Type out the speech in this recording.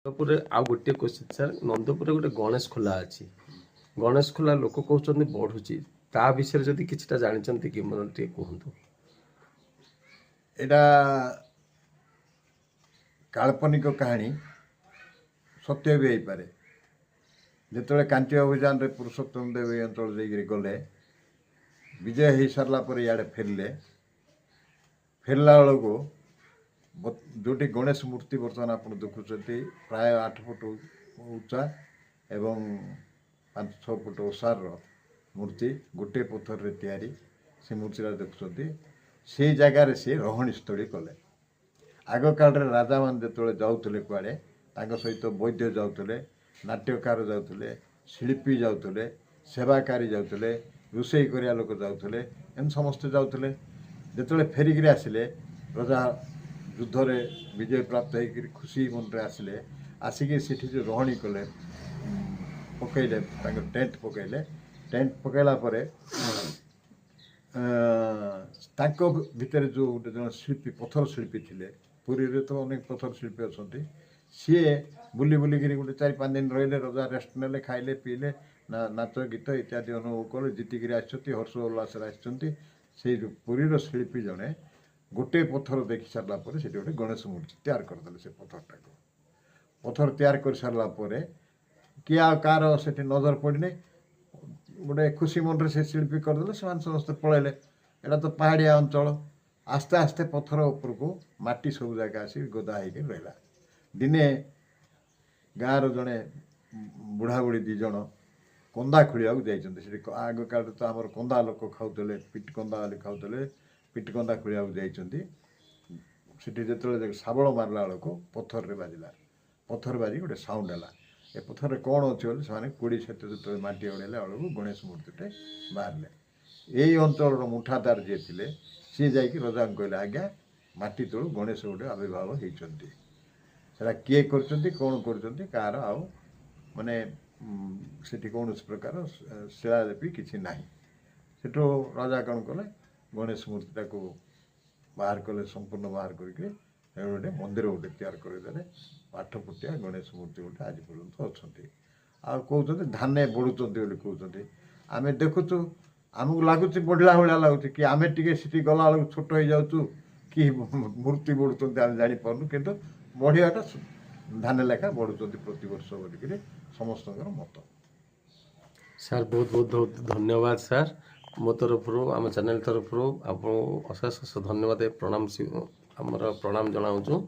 नंदपुर आउ गोटे question sir Nandpur गोटे गणेश खोला अच्छी गणेश खोला लोक कहते बढ़ुची ता विषय जदि किछटा जानते कि मतलब कहतु एटा काल्पनिक कहानी सत्य भी पारे जिते कांटी अभियान रे पुरुषोत्तम देव ये अंचल जाइए गले विजय हो सारा पर इे फेरले फेरला बेलू जोटी गणेश मूर्ति बर्तमान आप देखुं प्राय 8 फुट उच्चा एवं 5-6 फुट ओसार मूर्ति गोटे पत्थर रे तैयारी से मूर्ति देखुं से जगार से रहणी स्थली कले आग काल राजा मान जो जाऊे कुआड़े सहित वैद्य जाऊे नाट्यकार जाऊे शिल्पी जाऊे सेवाकारी जाऊे रोषे करिया लोक जाऊे एम समस्ते जाऊे जो फेरिकी आसिले रजा युद्ध रे विजय प्राप्त होकर खुशी मन आसिले आसिक जो रहणी कले पकईले टेंट पकईला भितर जो जन शिल्पी पथर शिल्पी थिले पुरी रे तो अनेक पथर शिल्पी अच्छा सी बुली बुलिक गोटे 4-5 दिन रही रजा रेस्ट ने खाइले पीले नाच गीत इत्यादि अनुभव कले जीतिक हर्ष उल्लास से पुरीर शिल्पी जड़े गोटे पथर देखी सारा से गोटे गणेश मूर्ति तैयार करदे से पथर तैयार कर सारा किए कार से नजर पड़ने गोटे खुशी मन से शिल्पी करदे से समस्त पलैले एटा तो पहाड़िया अंचल आस्ते आस्ते पथर उपर को माटी सब जगह आसी गदा हो रहा दिने गाँव जड़े बुढ़ा बुढ़ी 2 जन कंदा खोलिया जाइए आग काल तो आम कंदा लोक खाऊले पिट कंदा खाऊले पिट कंदा खोलिया जाइए जो शाबल मारला बेलू पथर रे बाजिला पथर बाजी गोटे साउंड है ए पथर कौन अच्छे बोले से कोड़ी क्षेत्र जो माटी उड़ेला बेलू गणेश मूर्तिटे बाहर यही अंचल मुठादार जी थे सी जा रजा कहले आज्ञा माटी तलू गणेश गोटे आविर्भाव होती सेटा किए कौन कर आउ माने से कौन प्रकार शिलालिपि किसी ना सेठू राजा कौन कले गणेश मूर्तिटा को बाहर कले संपूर्ण बाहर करके गोटे मंदिर गोटे तैयार करदे 8 फुटिया गणेश मूर्ति गोटे आज पर्यटन अच्छा कहते धाने बढ़ुंट कहते आम देखुचु आमको लगुच बढ़ला भाया लगुच कि आम टी गला बेलू छोट हो जाऊँ कि मूर्ति बढ़ुंट आम जापारू कितु बढ़ियाटा धाने लेखा बढ़ुंट प्रति वर्ष बोलिक समस्त मत सर बहुत बहुत बहुत धन्यवाद सर मो तरफ आम चैनल तरफ आप अशेष धन्यवाद प्रणाम आमर प्रणाम जनाऊँ।